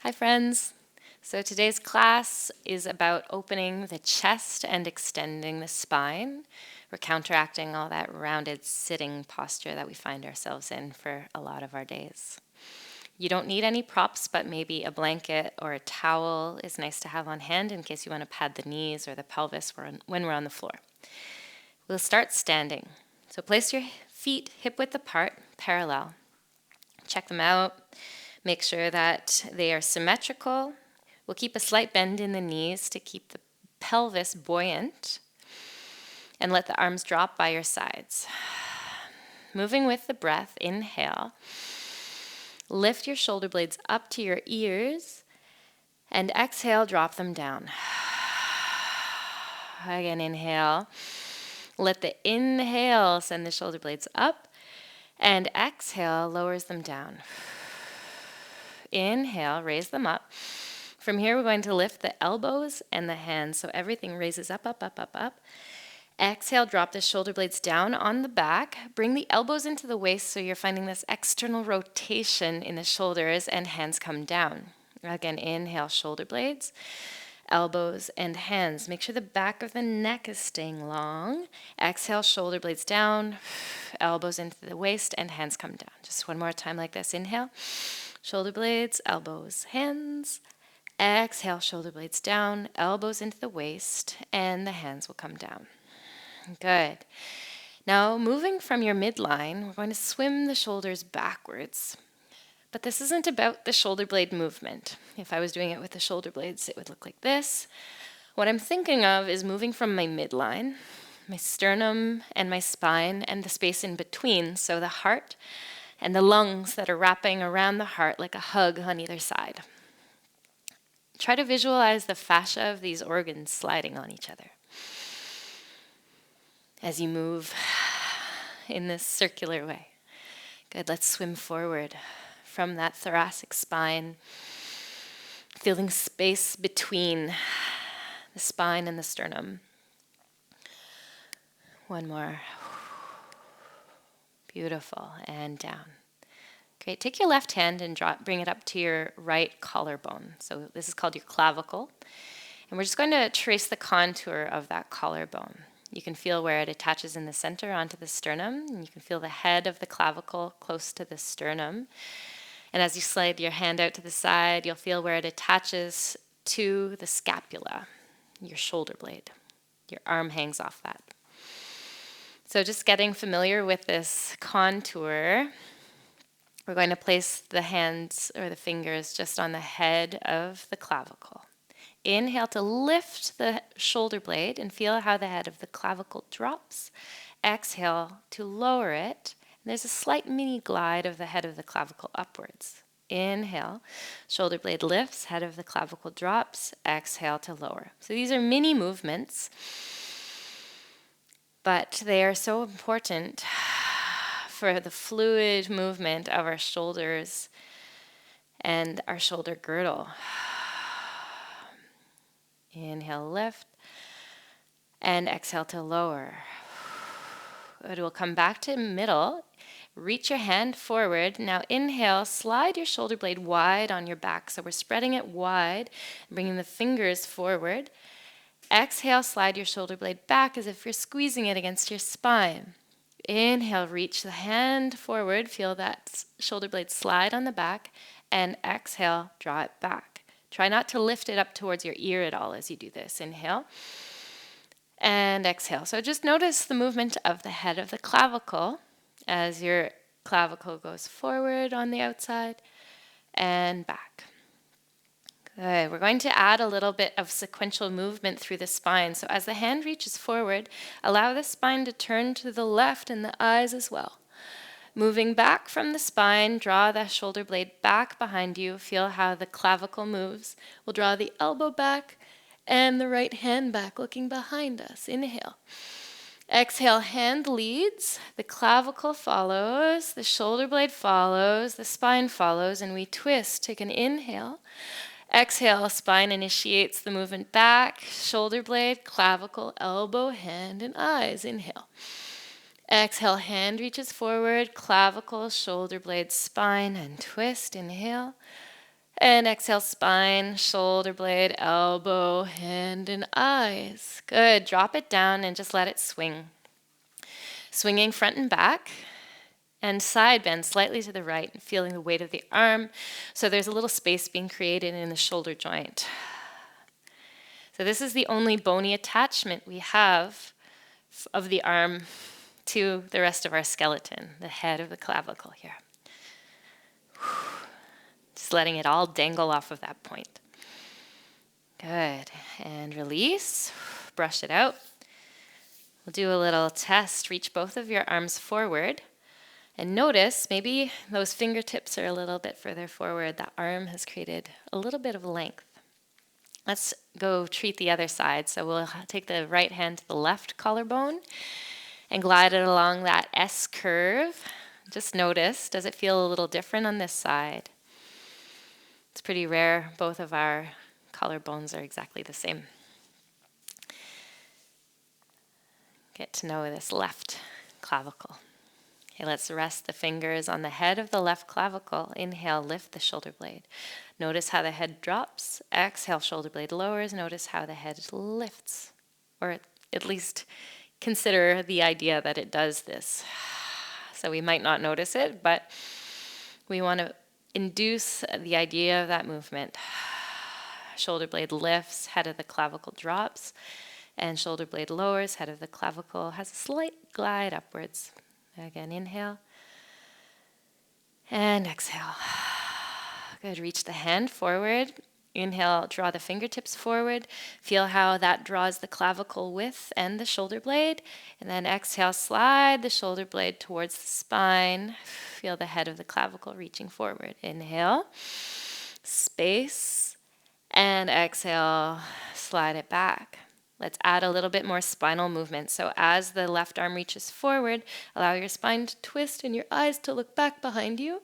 Hi friends! So today's class is about opening the chest and extending the spine. We're counteracting all that rounded sitting posture that we find ourselves in for a lot of our days. You don't need any props, but maybe a blanket or a towel is nice to have on hand in case you want to pad the knees or the pelvis when we're on the floor. We'll start standing. So place your feet hip-width apart, parallel. Check them out. Make sure that they are symmetrical. We'll keep a slight bend in the knees to keep the pelvis buoyant. And let the arms drop by your sides. Moving with the breath, inhale. Lift your shoulder blades up to your ears. And exhale, drop them down. Again, inhale. Let the inhale send the shoulder blades up. And exhale lowers them down. Inhale, raise them up. From here, we're going to lift the elbows and the hands, so everything raises up, up, up, up, up. Exhale, drop the shoulder blades down on the back. Bring the elbows into the waist so you're finding this external rotation in the shoulders and hands come down. Again, inhale, shoulder blades, elbows, and hands. Make sure the back of the neck is staying long. Exhale, shoulder blades down, elbows into the waist, and hands come down. Just one more time like this. Inhale. Shoulder blades, elbows, hands. Exhale, shoulder blades down, elbows into the waist, and the hands will come down. Good. Now, moving from your midline, we're going to swim the shoulders backwards. But this isn't about the shoulder blade movement. If I was doing it with the shoulder blades, it would look like this. What I'm thinking of is moving from my midline, my sternum and my spine, and the space in between, so the heart and the lungs that are wrapping around the heart like a hug on either side. Try to visualize the fascia of these organs sliding on each other as you move in this circular way. Good, let's swim forward from that thoracic spine, feeling space between the spine and the sternum. One more. Beautiful, and down. Great, take your left hand and bring it up to your right collarbone. So this is called your clavicle. And we're just going to trace the contour of that collarbone. You can feel where it attaches in the center onto the sternum. And you can feel the head of the clavicle close to the sternum. And as you slide your hand out to the side, you'll feel where it attaches to the scapula, your shoulder blade. Your arm hangs off that. So just getting familiar with this contour, we're going to place the hands or the fingers just on the head of the clavicle. Inhale to lift the shoulder blade and feel how the head of the clavicle drops. Exhale to lower it. And there's a slight mini glide of the head of the clavicle upwards. Inhale, shoulder blade lifts, head of the clavicle drops. Exhale to lower. So these are mini movements, but they are so important for the fluid movement of our shoulders and our shoulder girdle. Inhale, lift, and exhale to lower. Good, we'll come back to middle. Reach your hand forward. Now inhale, slide your shoulder blade wide on your back. So we're spreading it wide, bringing the fingers forward. Exhale, slide your shoulder blade back as if you're squeezing it against your spine. Inhale, reach the hand forward. Feel that shoulder blade slide on the back. And exhale, draw it back. Try not to lift it up towards your ear at all as you do this. Inhale. And exhale. So just notice the movement of the head of the clavicle as your clavicle goes forward on the outside and back. Good. We're going to add a little bit of sequential movement through the spine. So as the hand reaches forward, allow the spine to turn to the left and the eyes as well. Moving back from the spine, draw the shoulder blade back behind you. Feel how the clavicle moves. We'll draw the elbow back and the right hand back, looking behind us. Inhale. Exhale, hand leads, the clavicle follows, the shoulder blade follows, the spine follows, and we twist. Take an inhale. Exhale, spine initiates the movement back, shoulder blade, clavicle, elbow, hand, and eyes. Inhale. Exhale, hand reaches forward, clavicle, shoulder blade, spine, and twist. Inhale. And exhale, spine, shoulder blade, elbow, hand, and eyes. Good. Drop it down and just let it swing. Swinging front and back. And side bend slightly to the right, feeling the weight of the arm. So there's a little space being created in the shoulder joint. So this is the only bony attachment we have of the arm to the rest of our skeleton, the head of the clavicle here. Just letting it all dangle off of that point. Good. And release. Brush it out. We'll do a little test. Reach both of your arms forward. And notice maybe those fingertips are a little bit further forward. That arm has created a little bit of length. Let's go treat the other side. So we'll take the right hand to the left collarbone and glide it along that S curve. Just notice, does it feel a little different on this side? It's pretty rare. Both of our collarbones are exactly the same. Get to know this left clavicle. Okay, let's rest the fingers on the head of the left clavicle. Inhale, lift the shoulder blade. Notice how the head drops. Exhale, shoulder blade lowers. Notice how the head lifts. Or at least consider the idea that it does this. So we might not notice it, but we want to induce the idea of that movement. Shoulder blade lifts, head of the clavicle drops, and shoulder blade lowers, head of the clavicle has a slight glide upwards. Again, inhale and exhale. Good. Reach the hand forward. Inhale, draw the fingertips forward. Feel how that draws the clavicle width and the shoulder blade. And then exhale, slide the shoulder blade towards the spine. Feel the head of the clavicle reaching forward. Inhale, space, and exhale, slide it back. Let's add a little bit more spinal movement. So as the left arm reaches forward, allow your spine to twist and your eyes to look back behind you.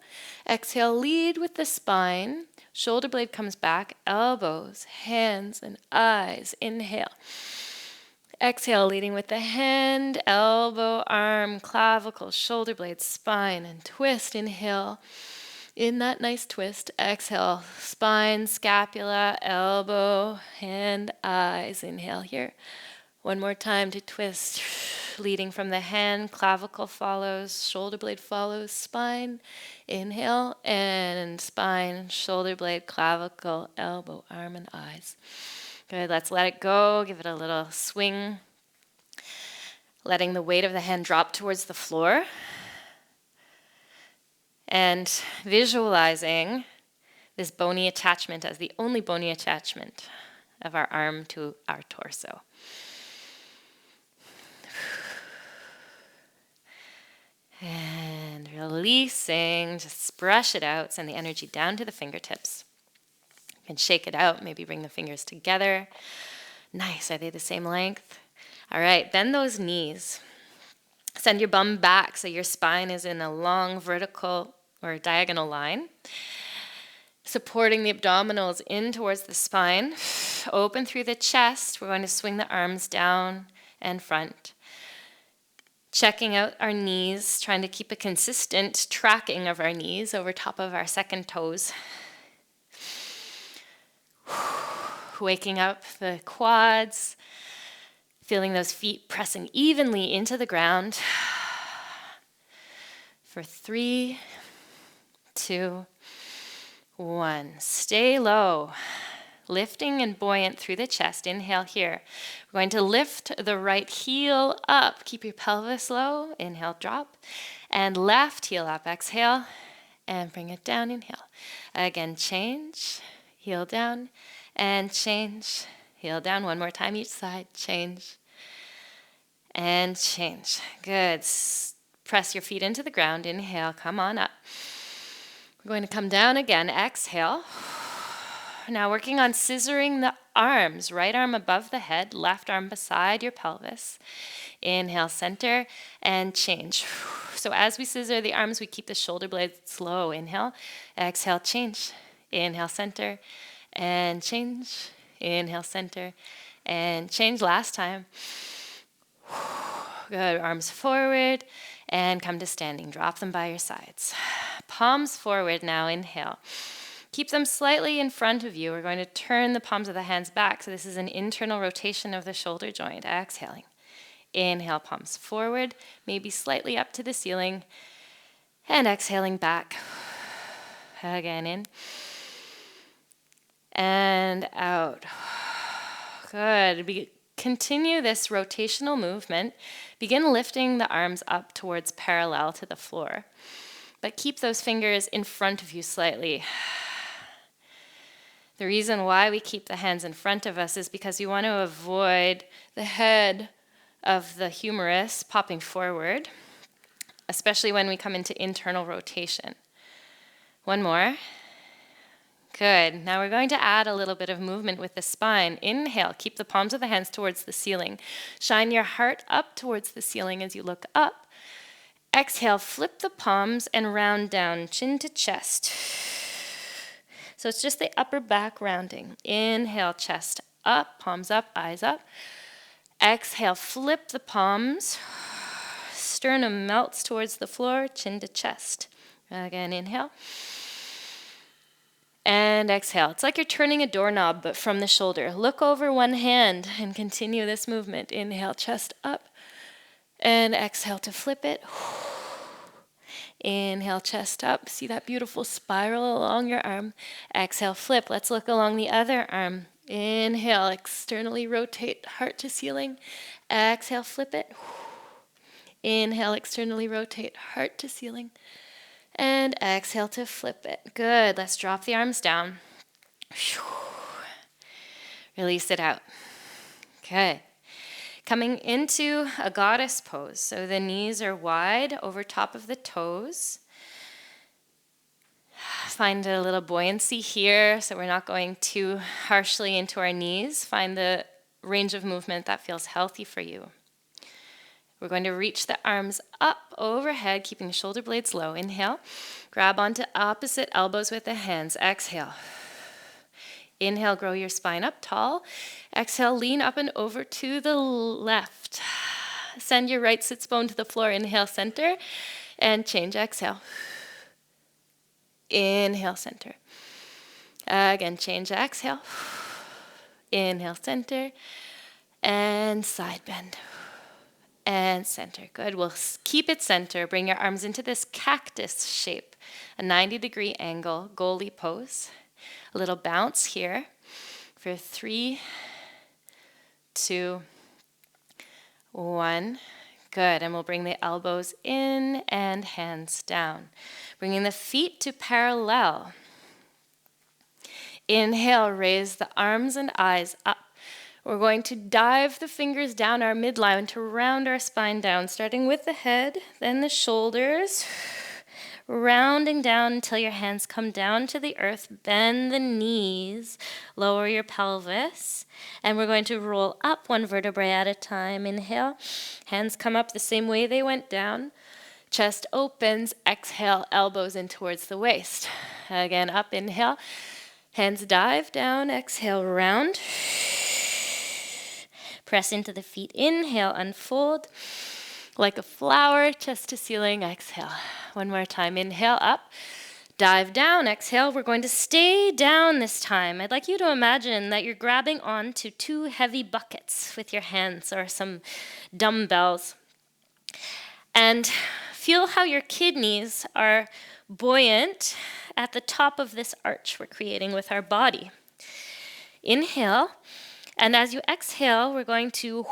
Exhale, lead with the spine. Shoulder blade comes back, elbows, hands, and eyes. Inhale. Exhale, leading with the hand, elbow, arm, clavicle, shoulder blade, spine, and twist. Inhale. In that nice twist, exhale, spine, scapula, elbow, hand, eyes. Inhale here. One more time to twist, leading from the hand, clavicle follows, shoulder blade follows, spine. Inhale, and spine, shoulder blade, clavicle, elbow, arm, and eyes. Good, let's let it go. Give it a little swing. Letting the weight of the hand drop towards the floor. And visualizing this bony attachment as the only bony attachment of our arm to our torso. And releasing, just brush it out, send the energy down to the fingertips. You can shake it out, maybe bring the fingers together. Nice, are they the same length? All right, bend those knees. Send your bum back so your spine is in a long vertical or diagonal line. Supporting the abdominals in towards the spine. Open through the chest. We're going to swing the arms down and front. Checking out our knees, trying to keep a consistent tracking of our knees over top of our second toes. Waking up the quads. Feeling those feet pressing evenly into the ground. For 3, 2, 1. Stay low. Lifting and buoyant through the chest. Inhale here. We're going to lift the right heel up. Keep your pelvis low. Inhale, drop. And left heel up. Exhale. And bring it down. Inhale. Again, change. Heel down. And change. Heel down. One more time each side. Change. And change. Good. Press your feet into the ground. Inhale. Come on up. We're going to come down again. Exhale. Now working on scissoring the arms. Right arm above the head. Left arm beside your pelvis. Inhale, center, and change. So as we scissor the arms, we keep the shoulder blades low. Inhale. Exhale, change. Inhale, center, and change. Inhale, center, and change. Last time. Good. Arms forward, and come to standing. Drop them by your sides. Palms forward now. Inhale. Keep them slightly in front of you. We're going to turn the palms of the hands back. So this is an internal rotation of the shoulder joint. Exhaling. Inhale, palms forward, maybe slightly up to the ceiling. And exhaling back. Again, in. And out. Good. Continue this rotational movement. Begin lifting the arms up towards parallel to the floor. But keep those fingers in front of you slightly. The reason why we keep the hands in front of us is because we want to avoid the head of the humerus popping forward, especially when we come into internal rotation. One more. Good. Now we're going to add a little bit of movement with the spine. Inhale, keep the palms of the hands towards the ceiling. Shine your heart up towards the ceiling as you look up. Exhale, flip the palms and round down, chin to chest. So it's just the upper back rounding. Inhale, chest up, palms up, eyes up. Exhale, flip the palms. Sternum melts towards the floor, chin to chest. Again, inhale. And exhale. It's like you're turning a doorknob, but from the shoulder. Look over one hand and continue this movement. Inhale, chest up. And exhale to flip it. Inhale, chest up. See that beautiful spiral along your arm. Exhale, flip. Let's look along the other arm. Inhale, externally rotate, heart to ceiling. Exhale, flip it. Inhale, externally rotate, heart to ceiling. And exhale to flip it. Good. Let's drop the arms down. Release it out. Good. Coming into a goddess pose. So the knees are wide over top of the toes. Find a little buoyancy here, so we're not going too harshly into our knees. Find the range of movement that feels healthy for you. We're going to reach the arms up overhead, keeping the shoulder blades low. Inhale. Grab onto opposite elbows with the hands. Exhale. Inhale, grow your spine up tall. Exhale, lean up and over to the left. Send your right sits bone to the floor. Inhale, center, and change. Exhale. Inhale, center. Again, change. Exhale. Inhale, center, and side bend. And center. Good. We'll keep it center. Bring your arms into this cactus shape, a 90-degree angle, goalie pose. A little bounce here for 3, 2, 1. Good. And we'll bring the elbows in and hands down. Bringing the feet to parallel. Inhale, raise the arms and eyes up. We're going to dive the fingers down our midline to round our spine down, starting with the head, then the shoulders, rounding down until your hands come down to the earth. Bend the knees, lower your pelvis, and we're going to roll up one vertebrae at a time. Inhale, hands come up the same way they went down. Chest opens, exhale, elbows in towards the waist. Again, up, inhale, hands dive down, exhale, round. Press into the feet. Inhale, unfold like a flower, chest to ceiling. Exhale. One more time. Inhale, up. Dive down. Exhale. We're going to stay down this time. I'd like you to imagine that you're grabbing onto 2 heavy buckets with your hands or some dumbbells. And feel how your kidneys are buoyant at the top of this arch we're creating with our body. Inhale. And as you exhale, we're going to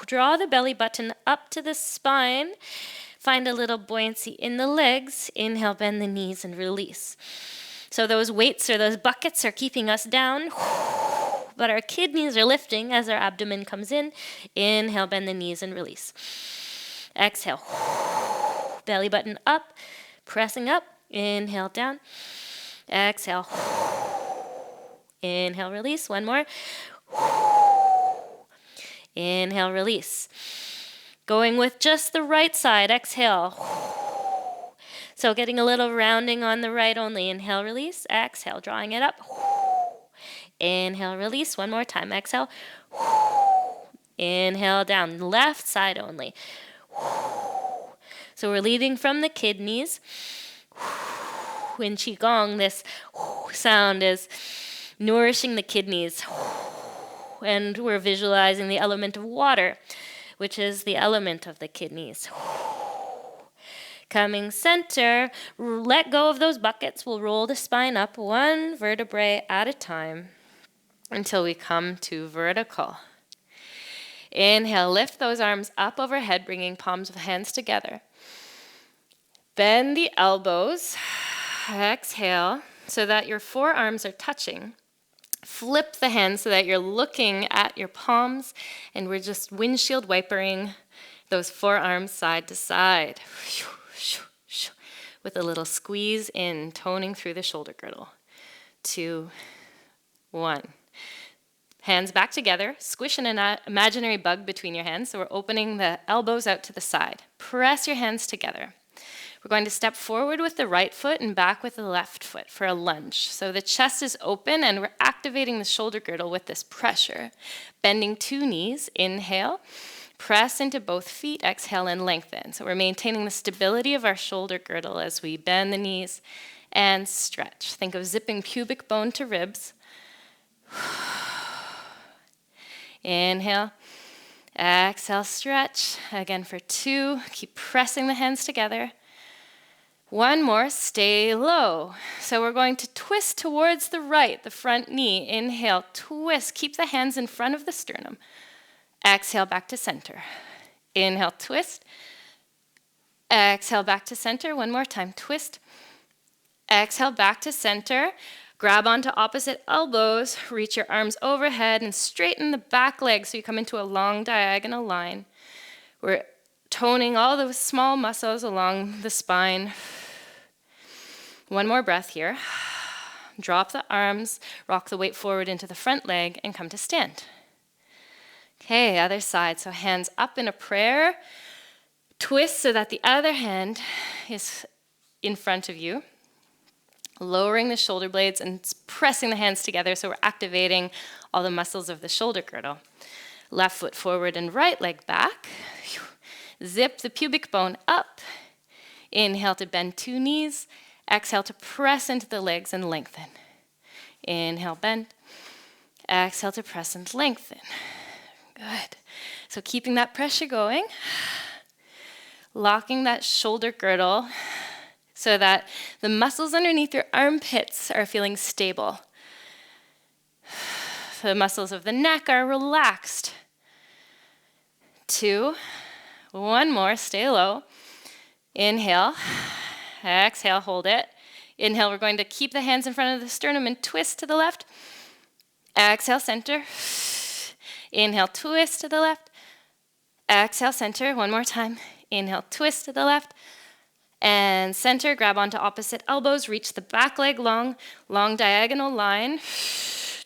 draw the belly button up to the spine. Find a little buoyancy in the legs. Inhale, bend the knees and release. So those weights or those buckets are keeping us down, but our kidneys are lifting as our abdomen comes in. Inhale, bend the knees and release. Exhale, belly button up, pressing up. Inhale, down. Exhale. Inhale, release. One more. Inhale, release. Going with just the right side. Exhale. So getting a little rounding on the right only. Inhale, release. Exhale, drawing it up. Inhale, release. One more time. Exhale. Inhale, down. Left side only. So we're leading from the kidneys. in Qigong, this sound is nourishing the kidneys. And we're visualizing the element of water, which is the element of the kidneys. Coming center, let go of those buckets. We'll roll the spine up one vertebrae at a time until we come to vertical. Inhale, lift those arms up overhead, bringing palms of hands together. Bend the elbows. Exhale, so that your forearms are touching. Flip the hands so that you're looking at your palms, and we're just windshield wipering those forearms side to side. With a little squeeze in, toning through the shoulder girdle. 2, 1. Hands back together. Squish an imaginary bug between your hands. So we're opening the elbows out to the side. Press your hands together. We're going to step forward with the right foot and back with the left foot for a lunge. So the chest is open and we're activating the shoulder girdle with this pressure. Bending 2 knees. Inhale. Press into both feet. Exhale and lengthen. So we're maintaining the stability of our shoulder girdle as we bend the knees and stretch. Think of zipping pubic bone to ribs. Inhale. Exhale, stretch. Again for 2. Keep pressing the hands together. 1 more, stay low. So we're going to twist towards the right, the front knee. Inhale, twist. Keep the hands in front of the sternum. Exhale, back to center. Inhale, twist. Exhale, back to center. 1 more time, twist. Exhale, back to center. Grab onto opposite elbows. Reach your arms overhead and straighten the back leg so you come into a long diagonal line. We're toning all those small muscles along the spine. 1 more breath here. Drop the arms, rock the weight forward into the front leg, and come to stand. Okay, other side. So hands up in a prayer. Twist so that the other hand is in front of you. Lowering the shoulder blades and pressing the hands together so we're activating all the muscles of the shoulder girdle. Left foot forward and right leg back. Zip the pubic bone up. Inhale to bend 2 knees. Exhale to press into the legs and lengthen. Inhale, bend. Exhale to press and lengthen. Good. So keeping that pressure going. Locking that shoulder girdle so that the muscles underneath your armpits are feeling stable. The muscles of the neck are relaxed. 2, 1 more, stay low. Inhale, exhale, hold it. Inhale, we're going to keep the hands in front of the sternum and twist to the left. Exhale, center. Inhale, twist to the left. Exhale, center, 1 more time. Inhale, twist to the left. And center, grab onto opposite elbows, reach the back leg long, long diagonal line.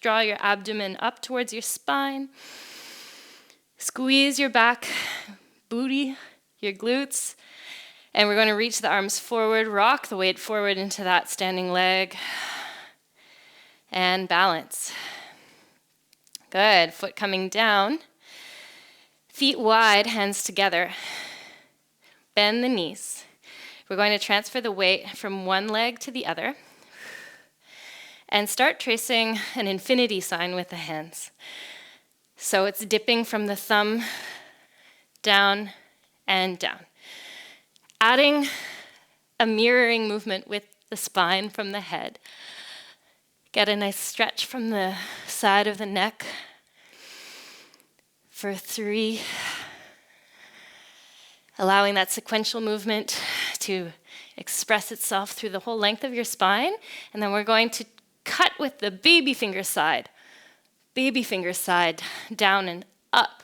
Draw your abdomen up towards your spine. Squeeze your back, booty, your glutes. And we're going to reach the arms forward, rock the weight forward into that standing leg. And balance. Good, foot coming down. Feet wide, hands together. Bend the knees. We're going to transfer the weight from one leg to the other and start tracing an infinity sign with the hands. So it's dipping from the thumb down and down. Adding a mirroring movement with the spine from the head. Get a nice stretch from the side of the neck for 3. Allowing that sequential movement to express itself through the whole length of your spine. And then we're going to cut with the baby finger side. Baby finger side, down and up.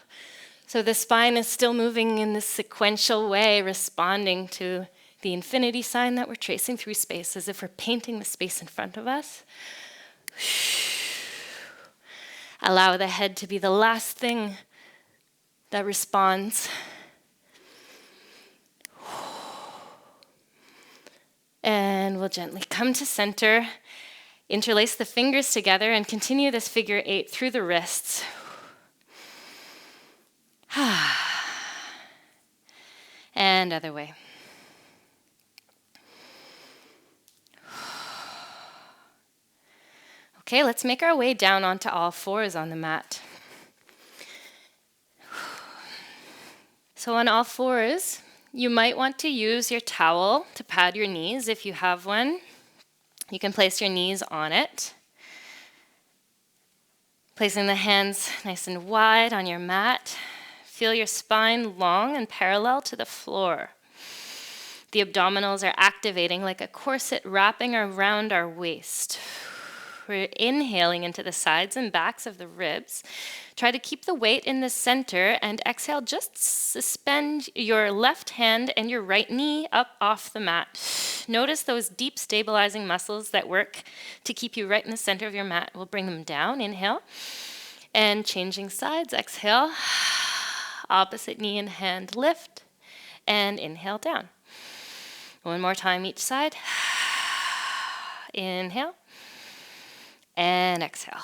So the spine is still moving in this sequential way, responding to the infinity sign that we're tracing through space, as if we're painting the space in front of us. Allow the head to be the last thing that responds. And we'll gently come to center, interlace the fingers together, and continue this figure 8 through the wrists. And other way. Okay, let's make our way down onto all fours on the mat. So on all fours, you might want to use your towel to pad your knees if you have one. You can place your knees on it, placing the hands nice and wide on your mat. Feel your spine long and parallel to the floor. The abdominals are activating like a corset wrapping around our waist. We're inhaling into the sides and backs of the ribs. Try to keep the weight in the center and exhale. Just suspend your left hand and your right knee up off the mat. Notice those deep stabilizing muscles that work to keep you right in the center of your mat. We'll bring them down. Inhale. And changing sides. Exhale. Opposite knee and hand lift. And inhale down. One more time each side. Inhale. And exhale.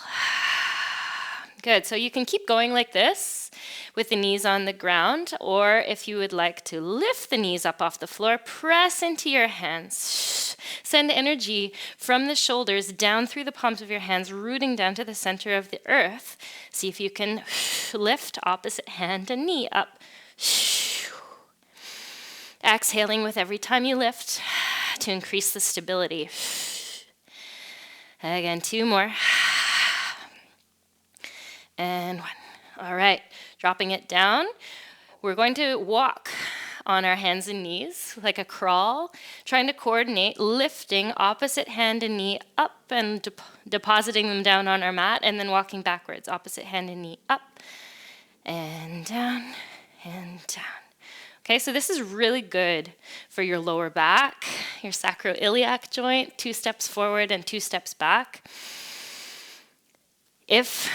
Good. So you can keep going like this with the knees on the ground, or if you would like to lift the knees up off the floor, press into your hands. Send energy from the shoulders down through the palms of your hands, rooting down to the center of the earth. See if you can lift opposite hand and knee up. Exhaling with every time you lift to increase the stability. Again, 2 more. And 1. All right, dropping it down. We're going to walk on our hands and knees like a crawl, trying to coordinate lifting opposite hand and knee up and depositing them down on our mat, and then walking backwards, opposite hand and knee up and down and down. Okay, so this is really good for your lower back, your sacroiliac joint, 2 steps forward and 2 steps back. If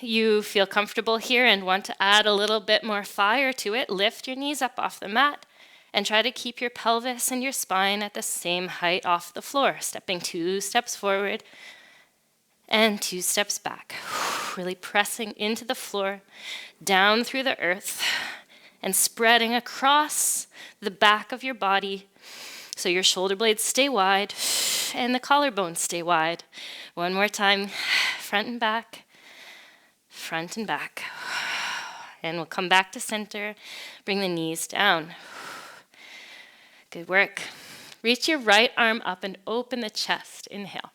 you feel comfortable here and want to add a little bit more fire to it, lift your knees up off the mat and try to keep your pelvis and your spine at the same height off the floor, stepping 2 steps forward and 2 steps back. Really pressing into the floor, down through the earth, and spreading across the back of your body so your shoulder blades stay wide and the collarbones stay wide. One more time, front and back, front and back. And we'll come back to center, bring the knees down. Good work. Reach your right arm up and open the chest. Inhale.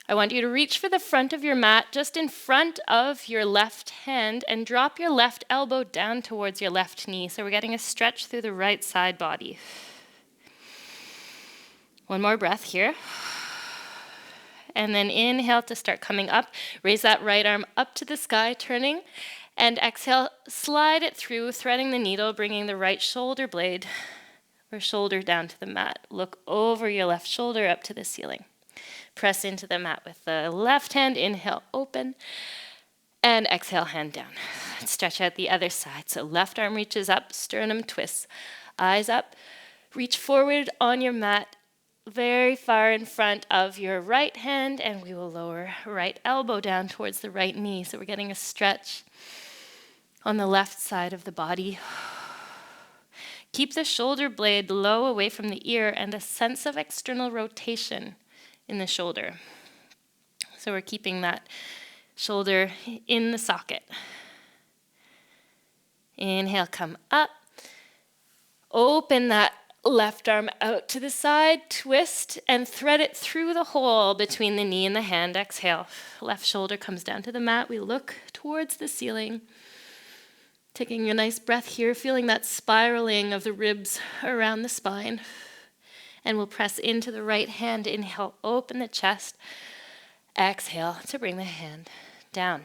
I want you to reach for the front of your mat, just in front of your left hand, and drop your left elbow down towards your left knee. So we're getting a stretch through the right side body. One more breath here. And then inhale to start coming up. Raise that right arm up to the sky, turning. And exhale, slide it through, threading the needle, bringing the right shoulder blade or shoulder down to the mat. Look over your left shoulder up to the ceiling. Press into the mat with the left hand. Inhale, open. And exhale, hand down. Stretch out the other side. So left arm reaches up, sternum twists. Eyes up. Reach forward on your mat, very far in front of your right hand. And we will lower right elbow down towards the right knee. So we're getting a stretch on the left side of the body. Keep the shoulder blade low away from the ear and a sense of external rotation in the shoulder. So we're keeping that shoulder in the socket. Inhale, come up. Open that left arm out to the side, twist, and thread it through the hole between the knee and the hand. Exhale. Left shoulder comes down to the mat. We look towards the ceiling. Taking a nice breath here, feeling that spiraling of the ribs around the spine. And we'll press into the right hand. Inhale, open the chest. Exhale to bring the hand down.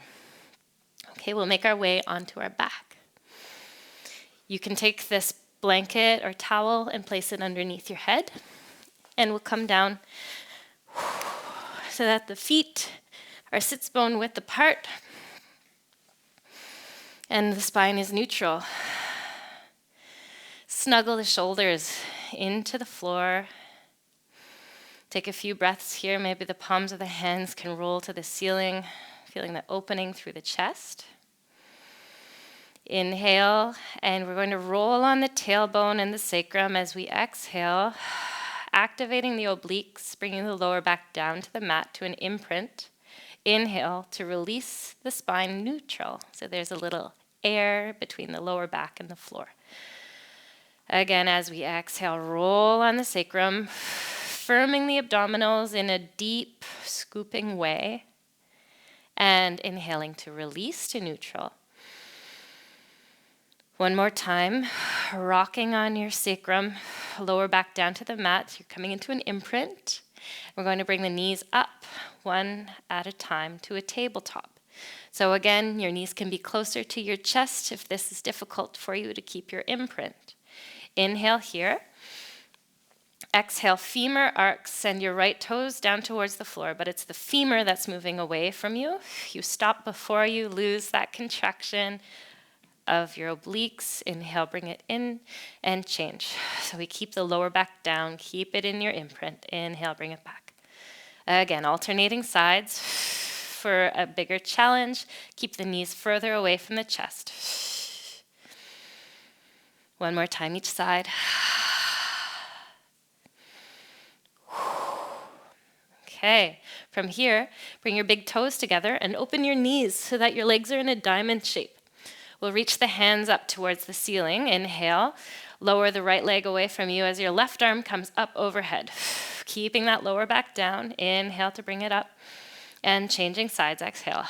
Okay, we'll make our way onto our back. You can take this blanket or towel and place it underneath your head. And we'll come down so that the feet are sits bone width apart. And the spine is neutral. Snuggle the shoulders into the floor. Take a few breaths here. Maybe the palms of the hands can roll to the ceiling, feeling the opening through the chest. Inhale, and we're going to roll on the tailbone and the sacrum as we exhale, activating the obliques, bringing the lower back down to the mat to an imprint. Inhale to release the spine neutral. So there's a little air between the lower back and the floor. Again, as we exhale, roll on the sacrum, firming the abdominals in a deep, scooping way, and inhaling to release to neutral. One more time, rocking on your sacrum, lower back down to the mat. You're coming into an imprint. We're going to bring the knees up one at a time to a tabletop. So again, your knees can be closer to your chest if this is difficult for you to keep your imprint. Inhale here. Exhale, femur arcs, send your right toes down towards the floor, but it's the femur that's moving away from you. You stop before you lose that contraction of your obliques. Inhale, bring it in and change. So we keep the lower back down, keep it in your imprint. Inhale, bring it back. Again, alternating sides. For a bigger challenge, keep the knees further away from the chest. One more time each side. Okay, from here, bring your big toes together and open your knees so that your legs are in a diamond shape. We'll reach the hands up towards the ceiling. Inhale, lower the right leg away from you as your left arm comes up overhead. Keeping that lower back down. Inhale to bring it up. And changing sides, exhale.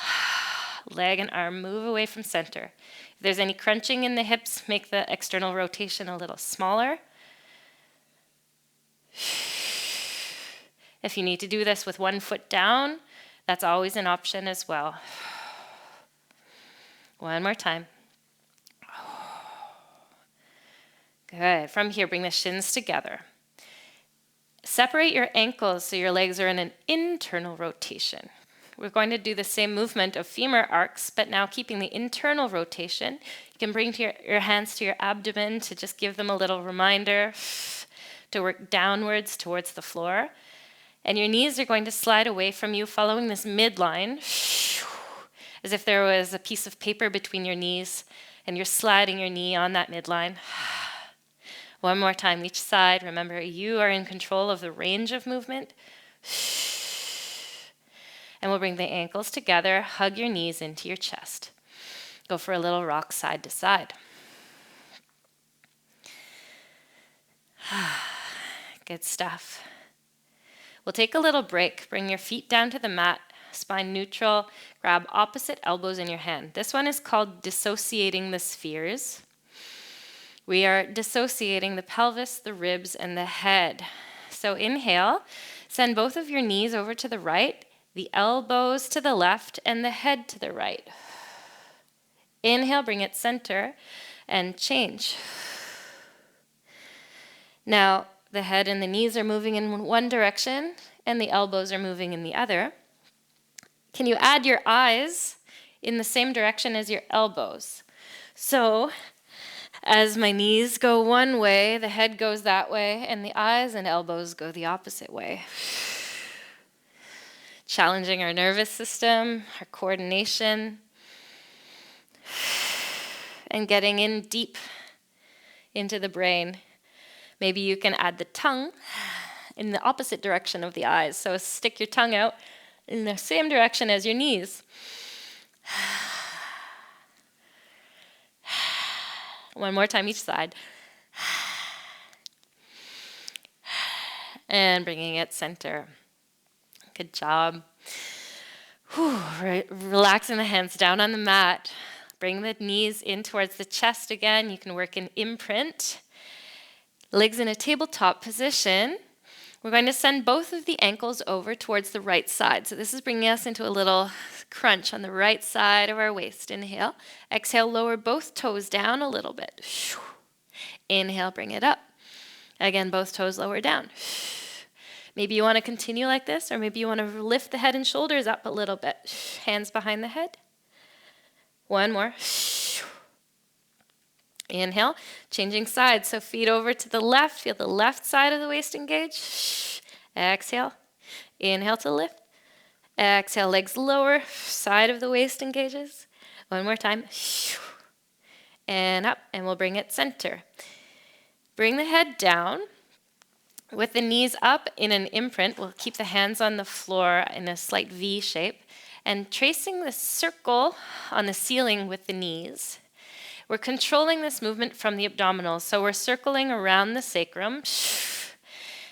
Leg and arm move away from center. If there's any crunching in the hips, make the external rotation a little smaller. If you need to do this with one foot down, that's always an option as well. One more time. Good. From here, bring the shins together. Separate your ankles so your legs are in an internal rotation. We're going to do the same movement of femur arcs, but now keeping the internal rotation. You can bring your hands to your abdomen to just give them a little reminder to work downwards towards the floor. And your knees are going to slide away from you following this midline, as if there was a piece of paper between your knees, and you're sliding your knee on that midline. One more time each side. Remember, you are in control of the range of movement. And we'll bring the ankles together, hug your knees into your chest. Go for a little rock side to side. Good stuff. We'll take a little break. Bring your feet down to the mat, spine neutral. Grab opposite elbows in your hand. This one is called dissociating the spheres. We are dissociating the pelvis, the ribs, and the head. So inhale, send both of your knees over to the right, the elbows to the left, and the head to the right. Inhale, bring it center, and change. Now, the head and the knees are moving in one direction, and the elbows are moving in the other. Can you add your eyes in the same direction as your elbows? So, as my knees go one way, the head goes that way, and the eyes and elbows go the opposite way. Challenging our nervous system, our coordination, and getting in deep into the brain. Maybe you can add the tongue in the opposite direction of the eyes. So stick your tongue out in the same direction as your knees. One more time each side. And bringing it center. Good job. Relaxing the hands down on the mat. Bring the knees in towards the chest again. You can work an imprint. Legs in a tabletop position. We're going to send both of the ankles over towards the right side. So this is bringing us into a little crunch on the right side of our waist. Inhale. Exhale, lower both toes down a little bit. Inhale, bring it up. Again, both toes lower down. Maybe you want to continue like this, or maybe you want to lift the head and shoulders up a little bit. Hands behind the head. One more. Inhale, changing sides. So feet over to the left. Feel the left side of the waist engage. Exhale. Inhale to lift. Exhale, legs lower. Side of the waist engages. One more time. And up, and we'll bring it center. Bring the head down. With the knees up in an imprint, we'll keep the hands on the floor in a slight V shape. and tracing the circle on the ceiling with the knees. We're controlling this movement from the abdominals, so we're circling around the sacrum.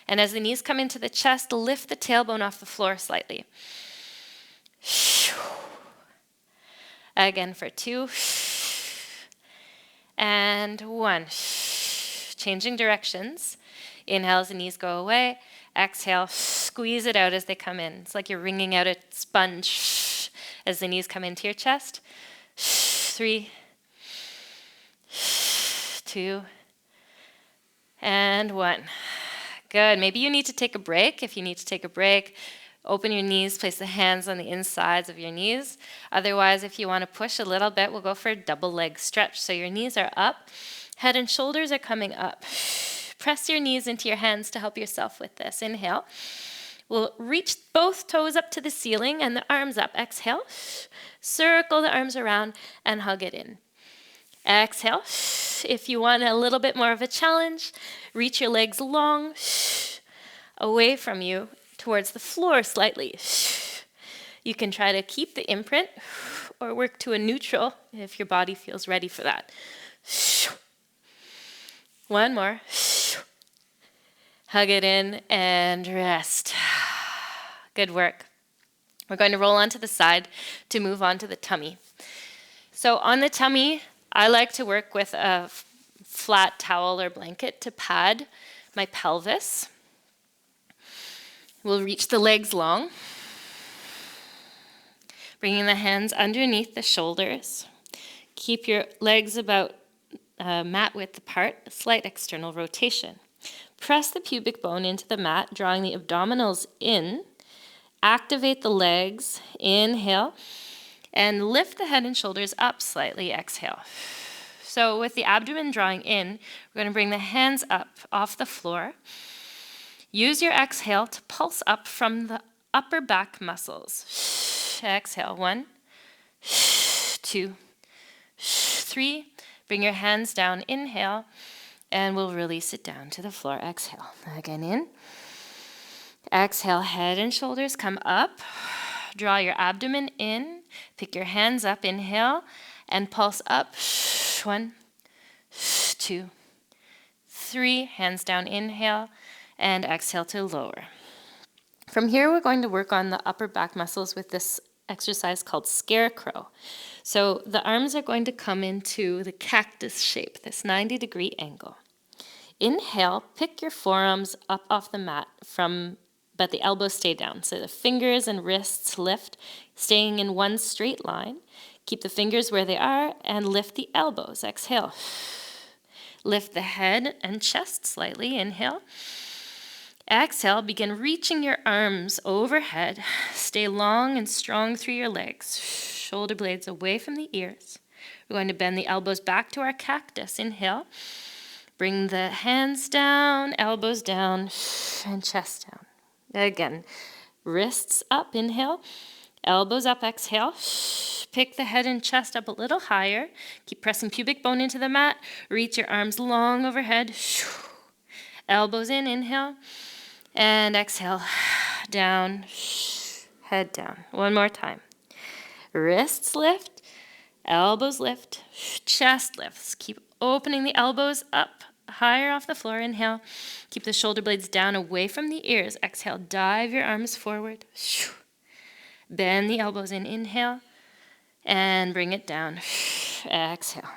And as the knees come into the chest, lift the tailbone off the floor slightly. Again for 2. And 1. Changing directions. Inhale as the knees go away. Exhale, squeeze it out as they come in. It's like you're wringing out a sponge as the knees come into your chest. 3, 2, and 1. Good. Maybe you need to take a break. If you need to take a break, open your knees, place the hands on the insides of your knees. Otherwise, if you want to push a little bit, we'll go for a double leg stretch. So your knees are up, head and shoulders are coming up. Press your knees into your hands to help yourself with this. Inhale. We'll reach both toes up to the ceiling and the arms up. Exhale. Circle the arms around and hug it in. Exhale. If you want a little bit more of a challenge, reach your legs long, away from you, towards the floor slightly. You can try to keep the imprint or work to a neutral if your body feels ready for that. 1 more. Hug it in and rest. Good work. We're going to roll onto the side to move on to the tummy. So on the tummy, I like to work with a flat towel or blanket to pad my pelvis. We'll reach the legs long, bringing the hands underneath the shoulders. Keep your legs about mat width apart, a slight external rotation. Press the pubic bone into the mat, drawing the abdominals in. Activate the legs, inhale, and lift the head and shoulders up slightly, exhale. So with the abdomen drawing in, we're going to bring the hands up off the floor. Use your exhale to pulse up from the upper back muscles. Exhale, 1, 2, 3. Bring your hands down, inhale, and we'll release it down to the floor. Exhale. Again, in. Exhale, head and shoulders come up. Draw your abdomen in. Pick your hands up, inhale, and pulse up. 1, 2, 3. Hands down, inhale, and exhale to lower. From here, we're going to work on the upper back muscles with this exercise called scarecrow. So the arms are going to come into the cactus shape, this 90-degree angle. Inhale, pick your forearms up off the mat, but the elbows stay down. So the fingers and wrists lift, staying in one straight line. Keep the fingers where they are and lift the elbows. Exhale. Lift the head and chest slightly. Inhale. Exhale, begin reaching your arms overhead. Stay long and strong through your legs. Shoulder blades away from the ears. We're going to bend the elbows back to our cactus. Inhale. Bring the hands down, elbows down, and chest down. Again, wrists up, inhale. Elbows up, exhale. Pick the head and chest up a little higher. Keep pressing pubic bone into the mat. Reach your arms long overhead. Elbows in, inhale. And exhale, down, head down. One more time. Wrists lift, elbows lift, chest lifts. Keep opening the elbows up, higher off the floor. Inhale. Keep the shoulder blades down away from the ears. Exhale, dive your arms forward. Bend the elbows in, inhale. And bring it down. Exhale.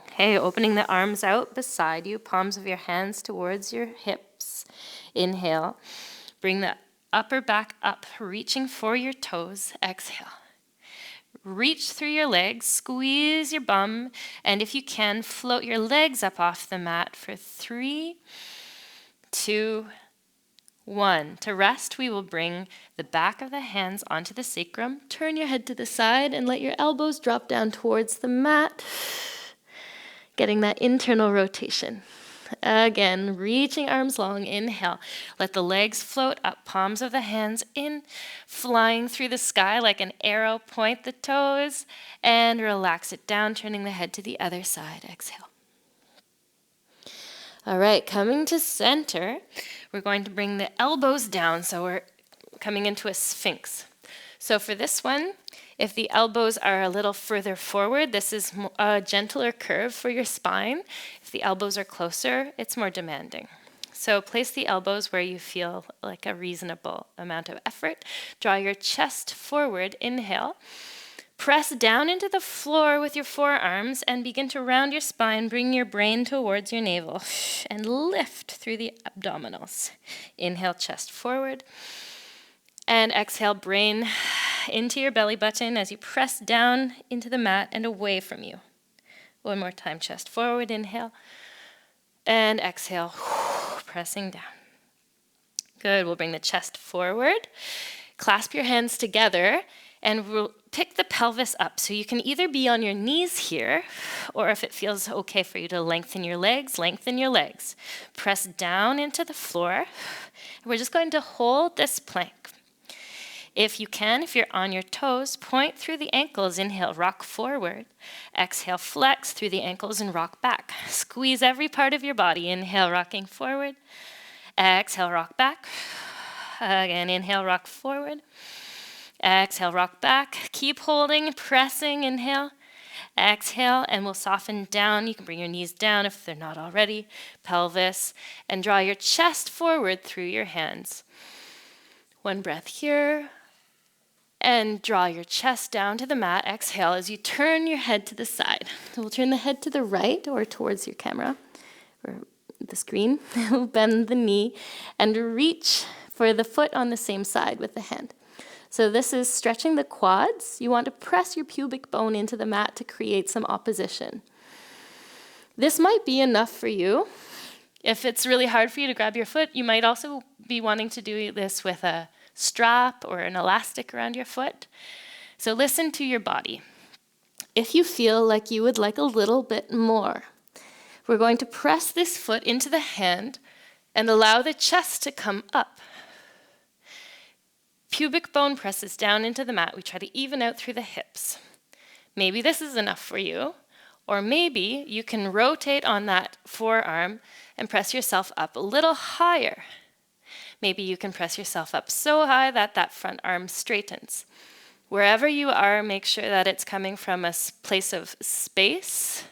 Okay, opening the arms out beside you, palms of your hands towards your hips. Inhale. Bring the upper back up, reaching for your toes. Exhale. Reach through your legs, squeeze your bum, and if you can, float your legs up off the mat for 3, 2, 1. To rest, we will bring the back of the hands onto the sacrum. Turn your head to the side and let your elbows drop down towards the mat, getting that internal rotation. Again, reaching arms long, inhale. Let the legs float up, palms of the hands in, flying through the sky like an arrow. Point the toes and relax it down, turning the head to the other side. Exhale. All right, coming to center, we're going to bring the elbows down, so we're coming into a sphinx. So for this one, if the elbows are a little further forward, this is a gentler curve for your spine. If the elbows are closer, it's more demanding. So place the elbows where you feel like a reasonable amount of effort. Draw your chest forward, inhale. Press down into the floor with your forearms and begin to round your spine. Bring your brain towards your navel and lift through the abdominals. Inhale, chest forward. And exhale, brain into your belly button as you press down into the mat and away from you. One more time, chest forward, inhale. And exhale, pressing down. Good, we'll bring the chest forward. Clasp your hands together and we'll pick the pelvis up. So you can either be on your knees here, or if it feels okay for you to lengthen your legs, lengthen your legs. Press down into the floor. We're just going to hold this plank. If you can, if you're on your toes, point through the ankles. Inhale, rock forward. Exhale, flex through the ankles and rock back. Squeeze every part of your body. Inhale, rocking forward. Exhale, rock back. Again, inhale, rock forward. Exhale, rock back. Keep holding, pressing. Inhale. Exhale, and we'll soften down. You can bring your knees down if they're not already. Pelvis. And draw your chest forward through your hands. One breath here. And draw your chest down to the mat. Exhale as you turn your head to the side. So we'll turn the head to the right or towards your camera or the screen. We'll bend the knee and reach for the foot on the same side with the hand. So this is stretching the quads. You want to press your pubic bone into the mat to create some opposition. This might be enough for you. If it's really hard for you to grab your foot, you might also be wanting to do this with a strap or an elastic around your foot. So listen to your body. If you feel like you would like a little bit more, we're going to press this foot into the hand and allow the chest to come up. Pubic bone presses down into the mat. We try to even out through the hips. Maybe this is enough for you, or maybe you can rotate on that forearm and press yourself up a little higher. Maybe you can press yourself up so high that that front arm straightens. Wherever you are, make sure that it's coming from a place of space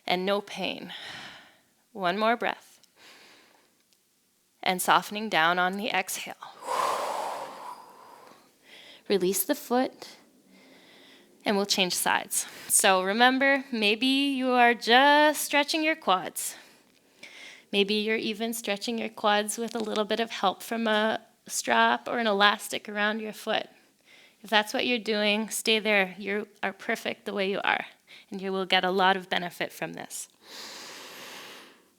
and no pain. One more breath. And softening down on the exhale. Release the foot, and we'll change sides. So remember, maybe you are just stretching your quads. Maybe you're even stretching your quads with a little bit of help from a strap or an elastic around your foot. If that's what you're doing, stay there. You are perfect the way you are, and you will get a lot of benefit from this.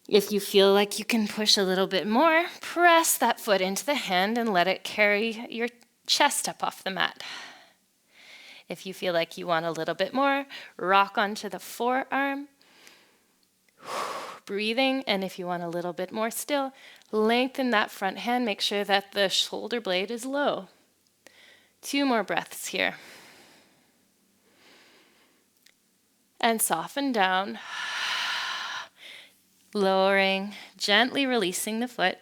If you feel like you can push a little bit more, press that foot into the hand and let it carry your chest up off the mat. If you feel like you want a little bit more, rock onto the forearm. Breathing, and if you want a little bit more still, lengthen that front hand. Make sure that the shoulder blade is low. 2 more breaths here. And soften down. Lowering, gently releasing the foot.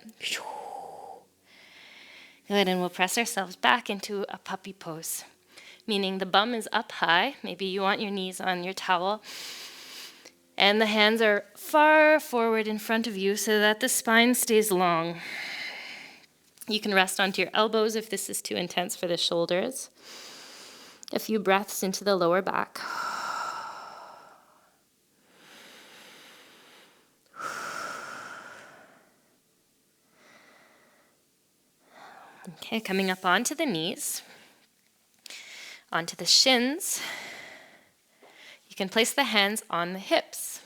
Good, and we'll press ourselves back into a puppy pose, meaning the bum is up high. Maybe you want your knees on your towel. And the hands are far forward in front of you so that the spine stays long. You can rest onto your elbows if this is too intense for the shoulders. A few breaths into the lower back. Okay, coming up onto the knees, onto the shins. You can place the hands on the hips.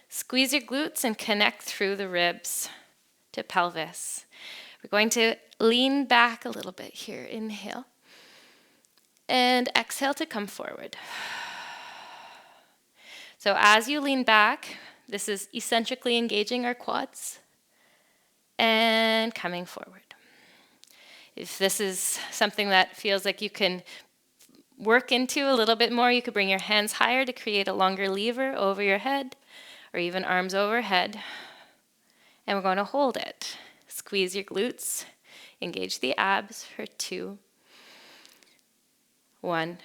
Squeeze your glutes and connect through the ribs to pelvis. We're going to lean back a little bit here. Inhale. And exhale to come forward. So as you lean back, this is eccentrically engaging our quads and coming forward. If this is something that feels like you can work into a little bit more, you could bring your hands higher to create a longer lever over your head, or even arms overhead. And we're going to hold it. Squeeze your glutes, engage the abs for 2, 1.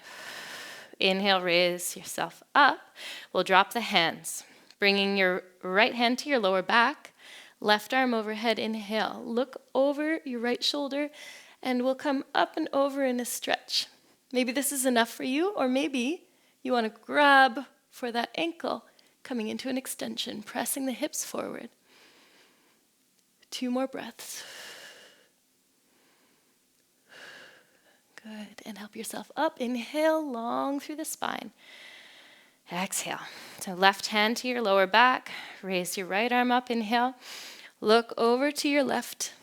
Inhale, raise yourself up. We'll drop the hands, bringing your right hand to your lower back, left arm overhead. Inhale, look over your right shoulder, and we'll come up and over in a stretch. Maybe this is enough for you, or maybe you want to grab for that ankle, coming into an extension, pressing the hips forward. 2 more breaths. Good, and help yourself up. Inhale, long through the spine. Exhale. So left hand to your lower back. Raise your right arm up. Inhale. Look over to your left.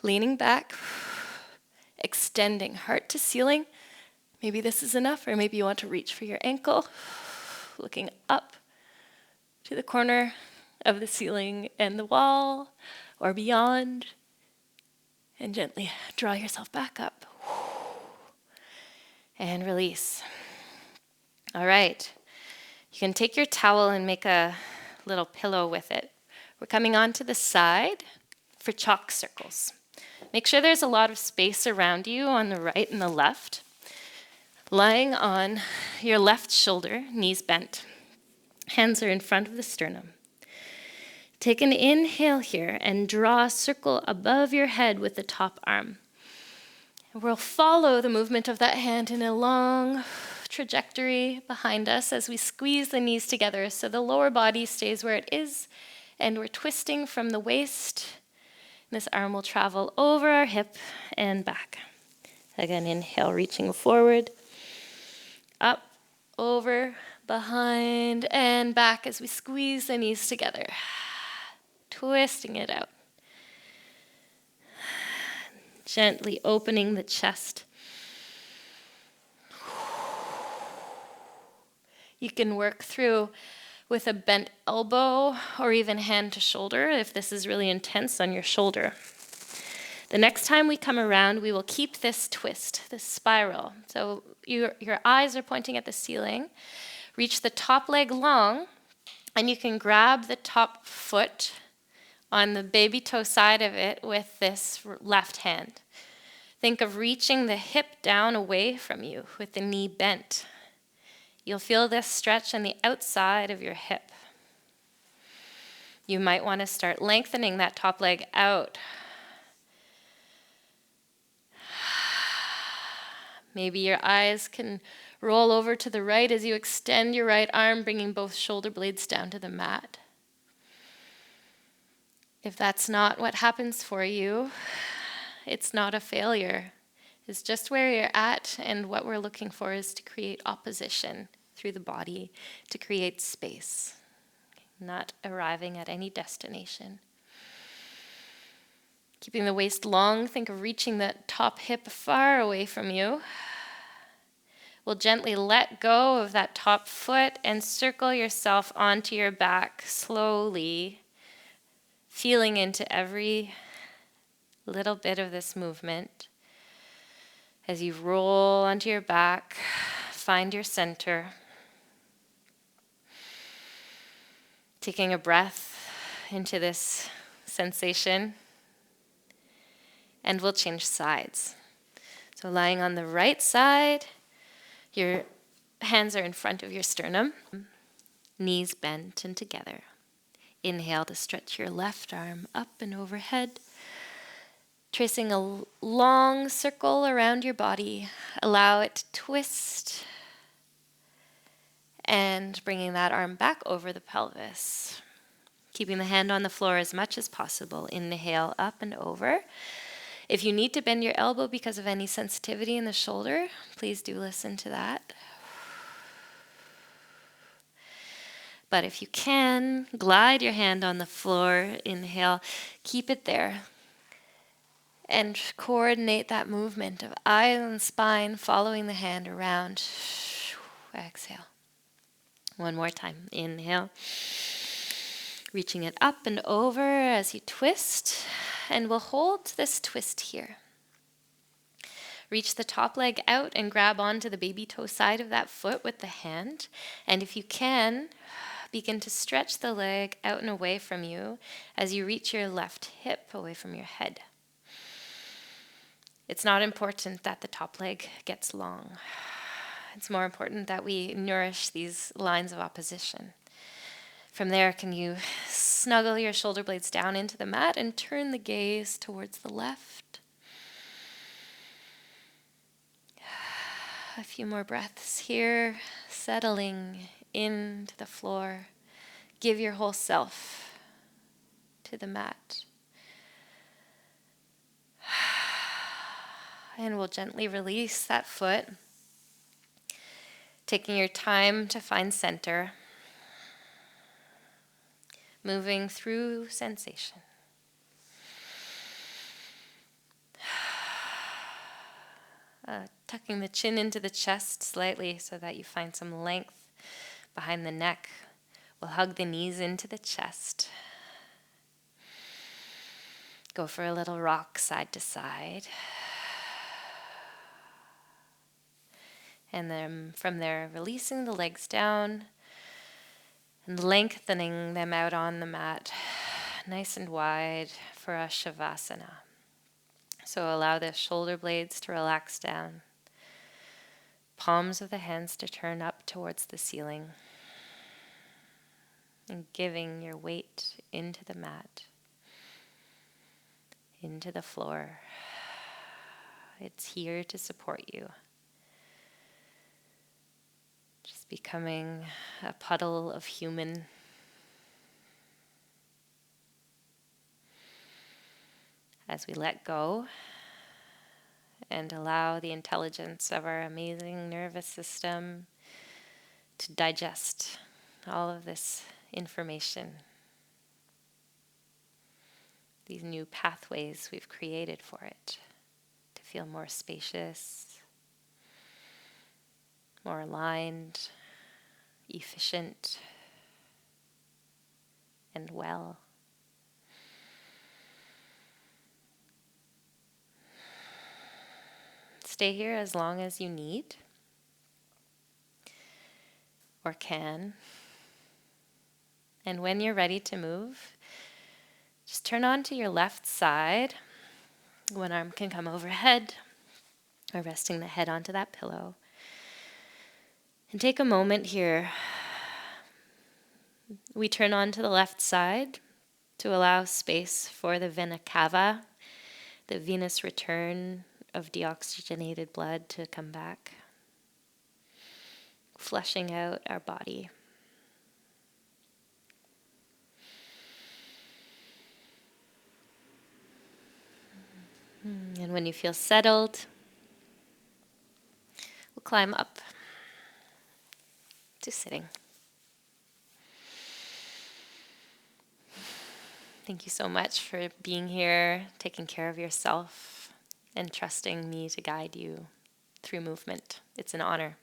Leaning back. Extending heart to ceiling. Maybe this is enough, or maybe you want to reach for your ankle. Looking up to the corner of the ceiling and the wall, or beyond. And gently draw yourself back up. And release. All right. You can take your towel and make a little pillow with it. We're coming onto the side for chalk circles. Make sure there's a lot of space around you on the right and the left. Lying on your left shoulder, knees bent. Hands are in front of the sternum. Take an inhale here and draw a circle above your head with the top arm. We'll follow the movement of that hand in a long trajectory behind us as we squeeze the knees together so the lower body stays where it is, and we're twisting from the waist. This arm will travel over our hip and back. Again, inhale, reaching forward, up, over, behind, and back as we squeeze the knees together. Twisting it out. Gently opening the chest. You can work through with a bent elbow or even hand to shoulder if this is really intense on your shoulder. The next time we come around, we will keep this twist, this spiral. So your eyes are pointing at the ceiling. Reach the top leg long, and you can grab the top foot on the baby toe side of it with this left hand. Think of reaching the hip down away from you with the knee bent. You'll feel this stretch on the outside of your hip. You might want to start lengthening that top leg out. Maybe your eyes can roll over to the right as you extend your right arm, bringing both shoulder blades down to the mat. If that's not what happens for you, it's not a failure. It's just where you're at, and what we're looking for is to create opposition through the body, to create space, not arriving at any destination. Keeping the waist long, think of reaching that top hip far away from you. We'll gently let go of that top foot and circle yourself onto your back slowly, feeling into every little bit of this movement. As you roll onto your back, find your center. Taking a breath into this sensation. And we'll change sides. So lying on the right side, your hands are in front of your sternum, knees bent and together. Inhale to stretch your left arm up and overhead, tracing a long circle around your body. Allow it to twist and bringing that arm back over the pelvis. Keeping the hand on the floor as much as possible. Inhale up and over. If you need to bend your elbow because of any sensitivity in the shoulder, please do listen to that. But if you can, glide your hand on the floor. Inhale, keep it there. And coordinate that movement of eye and spine, following the hand around. Exhale. One more time. Inhale. Reaching it up and over as you twist. And we'll hold this twist here. Reach the top leg out and grab onto the baby toe side of that foot with the hand. And if you can, begin to stretch the leg out and away from you as you reach your left hip away from your head. It's not important that the top leg gets long. It's more important that we nourish these lines of opposition. From there, can you snuggle your shoulder blades down into the mat and turn the gaze towards the left? A few more breaths here, settling into the floor. Give your whole self to the mat. And we'll gently release that foot, taking your time to find center, moving through sensation. Tucking the chin into the chest slightly so that you find some length behind the neck. We'll hug the knees into the chest. Go for a little rock side to side. And then from there, releasing the legs down and lengthening them out on the mat, nice and wide for a Shavasana. So allow the shoulder blades to relax down, palms of the hands to turn up towards the ceiling, and giving your weight into the mat, into the floor. It's here to support you. Just becoming a puddle of human. As we let go and allow the intelligence of our amazing nervous system to digest all of this information, these new pathways we've created for it to feel more spacious, more aligned, efficient, and well. Stay here as long as you need or can. And when you're ready to move, just turn on to your left side. One arm can come overhead or resting the head onto that pillow. And take a moment here. We turn on to the left side to allow space for the vena cava, the venous return of deoxygenated blood to come back, flushing out our body. And when you feel settled, we'll climb up to sitting. Thank you so much for being here, taking care of yourself, and trusting me to guide you through movement. It's an honor.